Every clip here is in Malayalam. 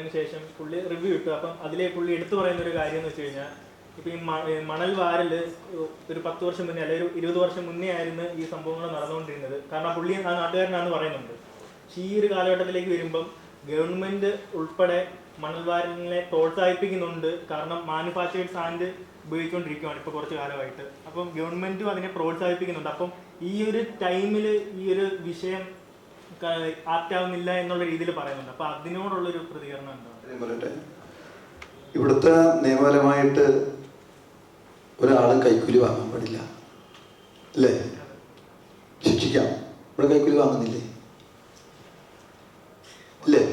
വന്നതിന് ശേഷം പുള്ളി റിവ്യൂ ഇട്ടു. അപ്പം അതിലെ പുള്ളി എടുത്തു പറയുന്ന ഒരു കാര്യം എന്ന് വെച്ച് കഴിഞ്ഞാൽ, ഇപ്പം ഈ മണൽ വാരൽ ഒരു 10 വർഷം മുന്നേ അല്ലെങ്കിൽ ഒരു 20 വർഷം മുന്നേ ആയിരുന്നു ഈ സംഭവങ്ങൾ നടന്നുകൊണ്ടിരുന്നത്. കാരണം പുള്ളി ആ നാട്ടുകാരനാണെന്ന് പറയുന്നുണ്ട്. പക്ഷേ ഈ ഒരു കാലഘട്ടത്തിലേക്ക് വരുമ്പം ഗവൺമെൻറ് ഉൾപ്പെടെ മണൽ വാരലിനെ പ്രോത്സാഹിപ്പിക്കുന്നുണ്ട്. കാരണം മാനുഫാക്ചേർഡ് സാൻഡ് ഉപയോഗിച്ചുകൊണ്ടിരിക്കുകയാണ് ഇപ്പോൾ കുറച്ച് കാലമായിട്ട്. അപ്പം ഗവൺമെൻറ്റും അതിനെ പ്രോത്സാഹിപ്പിക്കുന്നുണ്ട്. അപ്പം ഈ ഒരു ടൈമിൽ ഈ ഒരു വിഷയം ആപ്റ്റാവുന്നില്ല എന്നുള്ള രീതിയിൽ പറയുന്നുണ്ട്. അപ്പം അതിനോടുള്ളൊരു പ്രതികരണം എന്താണ്? ഇവിടുത്തെ നിയമപരമായിട്ട് ഒരാളും കൈക്കൂലി വാങ്ങാൻ പാടില്ല അല്ലേ? ശിക്ഷിക്കാം. ഇവിടെ കൈക്കൂലി വാങ്ങുന്നില്ലേ? ഇല്ലേ?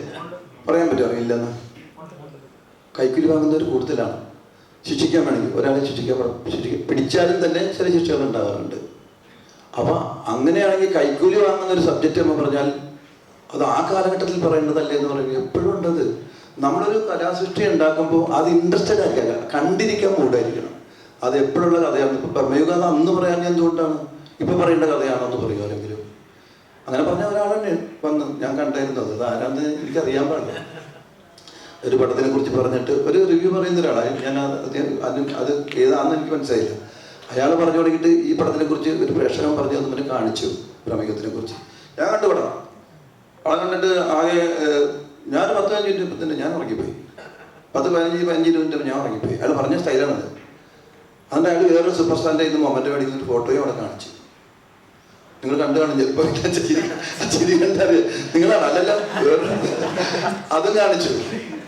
പറയാൻ പറ്റുമോ? അറിയില്ലെന്ന്. കൈക്കൂലി വാങ്ങുന്നവർ കൂടുതലാണ്. ശിക്ഷിക്കാൻ വേണമെങ്കിൽ ഒരാളെ പിടിച്ചാലും തന്നെ ചില ശിക്ഷകൾ ഉണ്ടാകാറുണ്ട്. അപ്പം അങ്ങനെയാണെങ്കിൽ കൈക്കൂലി വാങ്ങുന്ന ഒരു സബ്ജക്റ്റ് എന്ന് പറഞ്ഞാൽ അത് ആ കാലഘട്ടത്തിൽ പറയേണ്ടതല്ലേ എന്ന് പറയുന്നത് എപ്പോഴും ഉണ്ടത്. നമ്മളൊരു കലാസൃഷ്ടി ഉണ്ടാക്കുമ്പോൾ അത് ഇൻട്രസ്റ്റഡ് ആയിരിക്കാം, കണ്ടിരിക്കാൻ മൂടായിരിക്കണം. അത് എപ്പോഴുള്ള കഥയാണ്. ഇപ്പം പ്രമേയുക അന്ന് പറയാൻ എന്തുകൊണ്ടാണ് ഇപ്പം പറയേണ്ട കഥയാണെന്ന് പറയുമല്ലെങ്കിലും അങ്ങനെ പറഞ്ഞ ഒരാളെന്നെ വന്ന് ഞാൻ കണ്ടായിരുന്നത്. അത് ആരാന്ന് എനിക്കറിയാൻ പാടില്ല. ഒരു പടത്തിനെ കുറിച്ച് പറഞ്ഞിട്ട് ഒരു റിവ്യൂ പറയുന്ന ഒരാളാണ്. ഞാൻ അത് ഏതാണെന്ന് എനിക്ക് മനസ്സിലായില്ല. അയാൾ പറഞ്ഞു തുടങ്ങിയിട്ട് ഈ പടത്തിനെ കുറിച്ച് ഒരു പ്രേക്ഷകൻ പറഞ്ഞു തന്നെ കാണിച്ചു. പ്രമേയത്തിനെ കുറിച്ച് ഞാൻ കണ്ടു പടം. പടം കണ്ടിട്ട് ആകെ ഞാൻ 10-15 മിനിറ്റ് തന്നെ ഞാൻ ഉറങ്ങിപ്പോയി. 10-15 മിനിറ്റ് ഞാൻ ഉറങ്ങിപ്പോയി. അയാൾ പറഞ്ഞ സ്റ്റൈലാണത്. അതുകൊണ്ട് അയാൾ വേറൊരു സൂപ്പർ സ്റ്റാറിൻ്റെ ഇന്ന് മൊമെൻ്റ് മേടിക്കുന്ന ഫോട്ടോയും അവിടെ കാണിച്ചു. നിങ്ങൾ കണ്ടു കാണും ചിലപ്പോൾ. ചിരി കണ്ടറിയാം നിങ്ങളാണ് അല്ലല്ല വേറെ അതും കാണിച്ചു.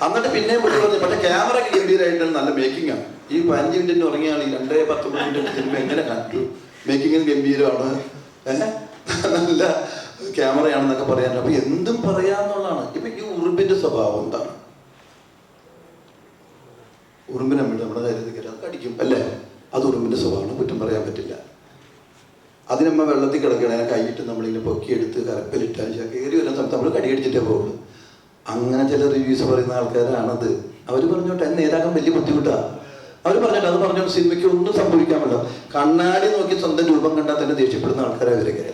എന്നിട്ട് പിന്നെയും പുള്ളി പറഞ്ഞു പക്ഷേ ക്യാമറ ഒക്കെ ഗംഭീരമായിട്ടാണ്, നല്ല മേക്കിംഗ് ആണ്. ഈ 15 മിനിറ്റിന് ഉറങ്ങിയാണ് ഈ 2-19 മിനിറ്റ് സിനിമ എങ്ങനെ കണ്ടു? മേക്കിങ്ങിന് ഗംഭീരമാണ്, നല്ല ക്യാമറയാണെന്നൊക്കെ പറയാൻ. അപ്പൊ എന്തും പറയാന്നുള്ളതാണ്. ഇപ്പൊ ഈ ഉറുമ്പിന്റെ സ്വഭാവം എന്താണ്? ഉറുമ്പിനെ നമ്മുടെ കാര്യത്തിൽ അത് കടിക്കും അല്ലേ? അത് ഉറുമ്പിന്റെ സ്വഭാവമാണ്, കുറ്റം പറയാൻ പറ്റില്ല. അതിനമ്മ വെള്ളത്തിൽ കിടക്കണേ കൈയിട്ട് നമ്മളിങ്ങനെ പൊക്കിയെടുത്ത് കരപ്പലിട്ടാൽ കയറി വരുന്ന സമയത്ത് നമ്മൾ കടിയടിച്ചിട്ടേ പോകുള്ളൂ. അങ്ങനെ ചില റിവ്യൂസ് പറയുന്ന ആൾക്കാരാണത്. അവർ പറഞ്ഞോട്ടെ നേരാക്കാൻ വലിയ ബുദ്ധിമുട്ടാണ്. അവർ പറഞ്ഞിട്ട് അത് പറഞ്ഞ സിനിമയ്ക്ക് ഒന്നും സംഭവിക്കാമല്ലോ. കണ്ണാടി നോക്കി സ്വന്തം രൂപം കണ്ടാൽ തന്നെ ദേഷ്യപ്പെടുന്ന ആൾക്കാരെ അവരൊക്കെ.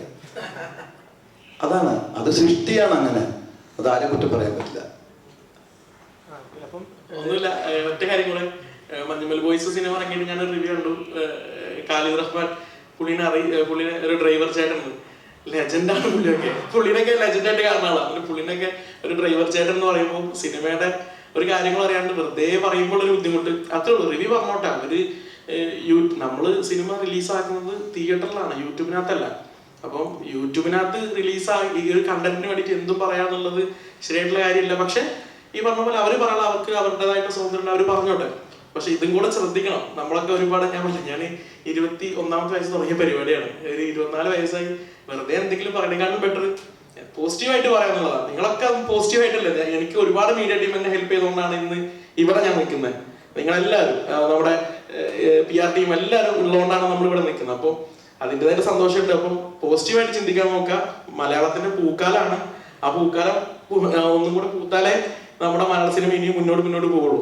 അതാണ്, അത് സൃഷ്ടിയാണ്. അങ്ങനെ അത് ആരെ കുറ്റം പറയാൻ പറ്റില്ല. ഒന്നുമില്ല, ഒറ്റ കാര്യം കൂടെ. മഞ്ഞുമൽ ബോയ്സ് സിനിമ ഇറങ്ങിയിട്ട് ഞാൻ റിവ്യൂ കണ്ടു. ഖാലിദ് റഹ്മാൻ പുള്ളിനെ ഒരു ഡ്രൈവർ ചേട്ടൻ ലെജൻഡാണ്. പുള്ളിനൊക്കെ ലെജൻഡായിട്ട് കാണുന്ന ആളാണ്. പുള്ളിനൊക്കെ ഒരു ഡ്രൈവർ ചേട്ടൻ എന്ന് പറയുമ്പോൾ സിനിമയുടെ ഒരു കാര്യങ്ങൾ അറിയാണ്ട് വെറുതെ പറയുമ്പോൾ ഒരു ബുദ്ധിമുട്ട് അത്രേ ഉള്ളൂ. റിവ്യൂ പറഞ്ഞോട്ടെ. അവര് നമ്മള് സിനിമ റിലീസാക്കുന്നത് തിയേറ്ററിലാണ്, യൂട്യൂബിനകത്തല്ല. അപ്പം യൂട്യൂബിനകത്ത് ഈ ഒരു കണ്ടന്റിന് വേണ്ടിയിട്ട് എന്തും പറയാന്നുള്ളത് ശരിയായിട്ടുള്ള കാര്യമില്ല. പക്ഷെ ഈ പറഞ്ഞ പോലെ അവര് പറയാനുള്ള അവർക്ക് അവരുടേതായിട്ട് സ്വാതന്ത്ര്യം അവർ പറഞ്ഞോട്ടെ. പക്ഷെ ഇതും കൂടെ ശ്രദ്ധിക്കണം. നമ്മളൊക്കെ ഒരുപാട് ഞാൻ 21ാമത്തെ വയസ്സ് തുടങ്ങിയ പരിപാടിയാണ്. ഒരു 24 വയസ്സായി. വെറുതെ എന്തെങ്കിലും പറയണേക്കാളും ബെറ്റർ പോസിറ്റീവായിട്ട് പറയാന്നുള്ളതാണ്. നിങ്ങളൊക്കെ പോസിറ്റീവായിട്ടല്ലേ. എനിക്ക് ഒരുപാട് മീഡിയ ടീം എന്നെ ഹെൽപ്പ് ചെയ്തുകൊണ്ടാണ് ഇന്ന് ഇവിടെ ഞാൻ നിൽക്കുന്നത്. നിങ്ങളെല്ലാവരും നമ്മുടെ PR ടീം എല്ലാവരും ഉള്ളതുകൊണ്ടാണ് നമ്മളിവിടെ നിൽക്കുന്നത്. അപ്പോൾ അതിൻ്റെതായിട്ട് സന്തോഷമുണ്ട്. അപ്പം പോസിറ്റീവായിട്ട് ചിന്തിക്കാൻ നോക്കുക. മലയാളത്തിന്റെ പൂക്കാലാണ്. ആ പൂക്കാലം ഒന്നും കൂടെ പൂത്താലേ നമ്മുടെ മലയാള സിനിമ ഇനിയും മുന്നോട്ട് പോവുള്ളൂ.